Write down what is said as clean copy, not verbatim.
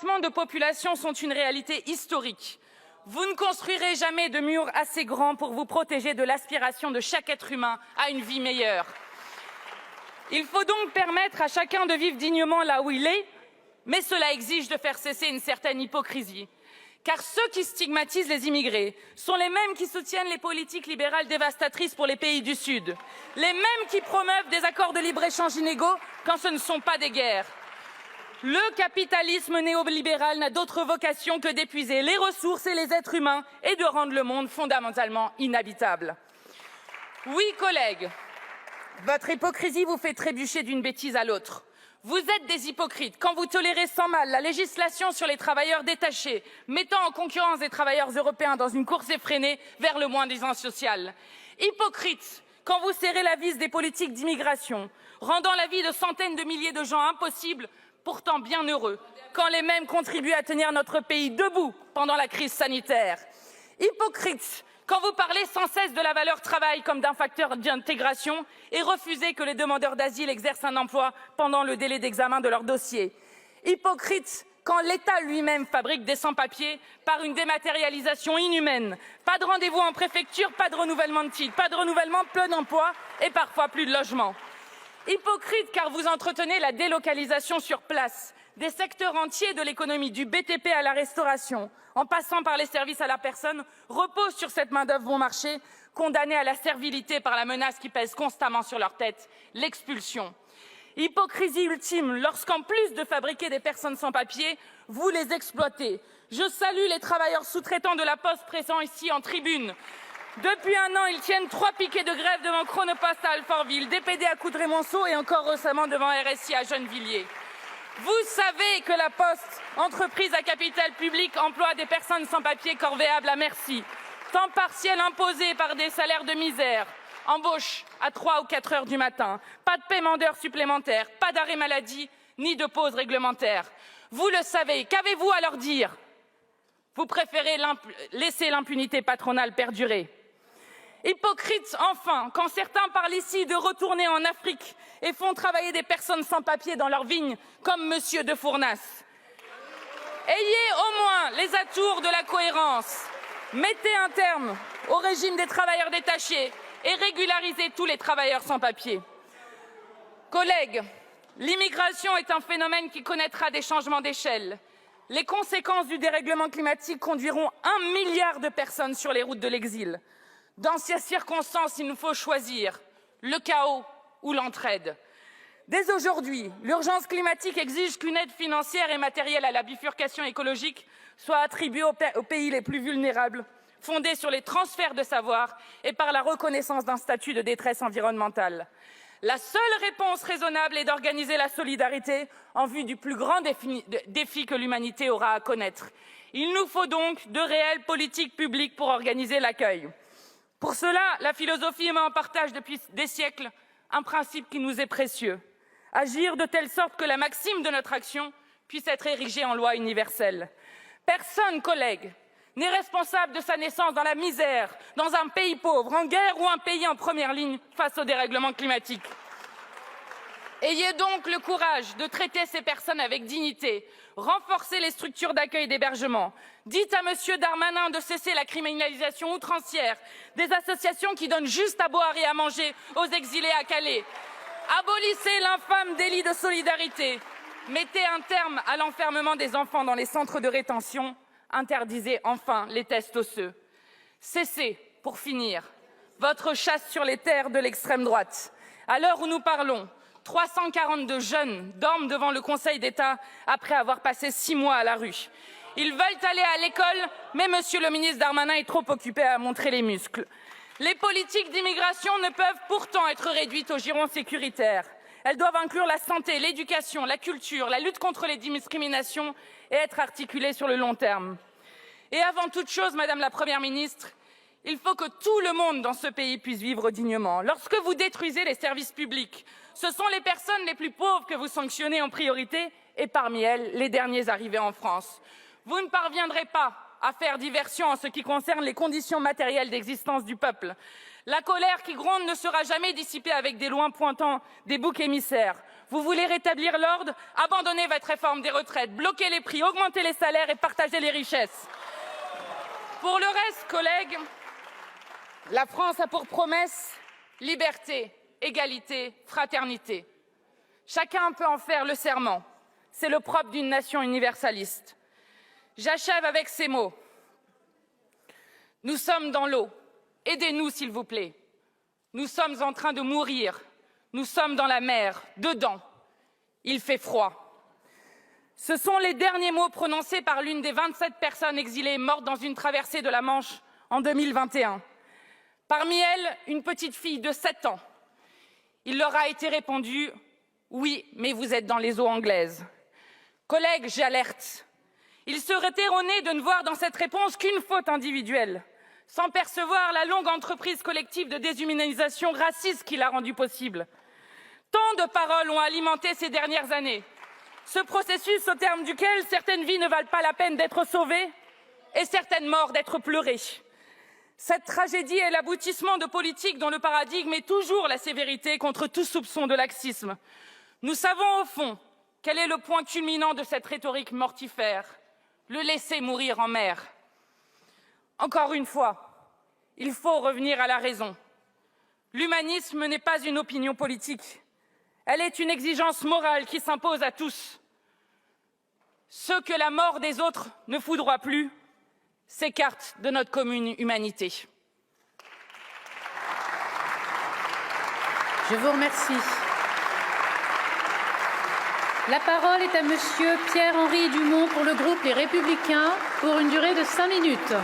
De population sont une réalité historique. Vous ne construirez jamais de mur assez grand pour vous protéger de l'aspiration de chaque être humain à une vie meilleure. Il faut donc permettre à chacun de vivre dignement là où il est, mais cela exige de faire cesser une certaine hypocrisie. Car ceux qui stigmatisent les immigrés sont les mêmes qui soutiennent les politiques libérales dévastatrices pour les pays du Sud, les mêmes qui promeuvent des accords de libre-échange inégaux quand ce ne sont pas des guerres. Le capitalisme néolibéral n'a d'autre vocation que d'épuiser les ressources et les êtres humains et de rendre le monde fondamentalement inhabitable. Oui, collègues, votre hypocrisie vous fait trébucher d'une bêtise à l'autre. Vous êtes des hypocrites quand vous tolérez sans mal la législation sur les travailleurs détachés, mettant en concurrence des travailleurs européens dans une course effrénée vers le moins-disant social. Hypocrites quand vous serrez la vis des politiques d'immigration, rendant la vie de centaines de milliers de gens impossible, pourtant bien heureux, quand les mêmes contribuent à tenir notre pays debout pendant la crise sanitaire. Hypocrites quand vous parlez sans cesse de la valeur travail comme d'un facteur d'intégration et refusez que les demandeurs d'asile exercent un emploi pendant le délai d'examen de leur dossier. Hypocrites quand l'État lui-même fabrique des sans-papiers par une dématérialisation inhumaine. Pas de rendez-vous en préfecture, pas de renouvellement de titre, pas de renouvellement, peu d'emplois et parfois plus de logement. Hypocrite car vous entretenez la délocalisation sur place des secteurs entiers de l'économie, du BTP à la restauration, en passant par les services à la personne, reposent sur cette main-d'œuvre bon marché, condamnés à la servilité par la menace qui pèse constamment sur leur tête, l'expulsion. Hypocrisie ultime lorsqu'en plus de fabriquer des personnes sans papier, vous les exploitez. Je salue les travailleurs sous-traitants de la Poste présents ici en tribune. Depuis un an, ils tiennent 3 piquets de grève devant Chronopost à Alfortville, DPD à Coudray-Monceau et encore récemment devant RSI à Gennevilliers. Vous savez que la Poste, entreprise à capital public, emploie des personnes sans papier corvéables à merci. Temps partiel imposé par des salaires de misère. Embauche à 3 ou 4 heures du matin. Pas de paiement d'heures supplémentaires, pas d'arrêt maladie, ni de pause réglementaire. Vous le savez, qu'avez-vous à leur dire? Vous préférez laisser l'impunité patronale perdurer. Hypocrite enfin, quand certains parlent ici de retourner en Afrique et font travailler des personnes sans papier dans leurs vignes, comme Monsieur de Fournas. Ayez au moins les atours de la cohérence. Mettez un terme au régime des travailleurs détachés et régularisez tous les travailleurs sans papier. Collègues, l'immigration est un phénomène qui connaîtra des changements d'échelle. Les conséquences du dérèglement climatique conduiront 1 milliard de personnes sur les routes de l'exil. Dans ces circonstances, il nous faut choisir le chaos ou l'entraide. Dès aujourd'hui, l'urgence climatique exige qu'une aide financière et matérielle à la bifurcation écologique soit attribuée aux pays les plus vulnérables, fondée sur les transferts de savoir et par la reconnaissance d'un statut de détresse environnementale. La seule réponse raisonnable est d'organiser la solidarité en vue du plus grand défi que l'humanité aura à connaître. Il nous faut donc de réelles politiques publiques pour organiser l'accueil. Pour cela, la philosophie met en partage depuis des siècles un principe qui nous est précieux. Agir de telle sorte que la maxime de notre action puisse être érigée en loi universelle. Personne, collègues, n'est responsable de sa naissance dans la misère, dans un pays pauvre, en guerre ou un pays en première ligne face au dérèglement climatique. Ayez donc le courage de traiter ces personnes avec dignité, renforcer les structures d'accueil et d'hébergement. Dites à M. Darmanin de cesser la criminalisation outrancière des associations qui donnent juste à boire et à manger aux exilés à Calais. Abolissez l'infâme délit de solidarité. Mettez un terme à l'enfermement des enfants dans les centres de rétention. Interdisez enfin les tests osseux. Cessez, pour finir, votre chasse sur les terres de l'extrême droite. À l'heure où nous parlons, 342 jeunes dorment devant le Conseil d'État après avoir passé 6 mois à la rue. Ils veulent aller à l'école, mais Monsieur le ministre Darmanin est trop occupé à montrer les muscles. Les politiques d'immigration ne peuvent pourtant être réduites au giron sécuritaire. Elles doivent inclure la santé, l'éducation, la culture, la lutte contre les discriminations et être articulées sur le long terme. Et avant toute chose, Madame la Première ministre, il faut que tout le monde dans ce pays puisse vivre dignement. Lorsque vous détruisez les services publics, ce sont les personnes les plus pauvres que vous sanctionnez en priorité et parmi elles, les derniers arrivés en France. Vous ne parviendrez pas à faire diversion en ce qui concerne les conditions matérielles d'existence du peuple. La colère qui gronde ne sera jamais dissipée avec des lois pointant des boucs émissaires. Vous voulez rétablir l'ordre? Abandonnez votre réforme des retraites, bloquez les prix, augmentez les salaires et partagez les richesses. Pour le reste, collègues, la France a pour promesse liberté, égalité, fraternité. Chacun peut en faire le serment. C'est le propre d'une nation universaliste. J'achève avec ces mots. Nous sommes dans l'eau. Aidez-nous, s'il vous plaît. Nous sommes en train de mourir. Nous sommes dans la mer, dedans. Il fait froid. Ce sont les derniers mots prononcés par l'une des 27 personnes exilées mortes dans une traversée de la Manche en 2021. Parmi elles, une petite fille de 7 ans. Il leur a été répondu « Oui, mais vous êtes dans les eaux anglaises ». Collègues, j'alerte. Il serait erroné de ne voir dans cette réponse qu'une faute individuelle, sans percevoir la longue entreprise collective de déshumanisation raciste qui l'a rendue possible. Tant de paroles ont alimenté ces dernières années. Ce processus au terme duquel certaines vies ne valent pas la peine d'être sauvées et certaines morts d'être pleurées. Cette tragédie est l'aboutissement de politiques dont le paradigme est toujours la sévérité contre tout soupçon de laxisme. Nous savons au fond quel est le point culminant de cette rhétorique mortifère, le laisser mourir en mer. Encore une fois, il faut revenir à la raison. L'humanisme n'est pas une opinion politique. Elle est une exigence morale qui s'impose à tous. Ceux que la mort des autres ne foudroie plus s'écartent de notre commune humanité. Je vous remercie. La parole est à Monsieur Pierre-Henri Dumont pour le groupe Les Républicains pour une durée de 5 minutes.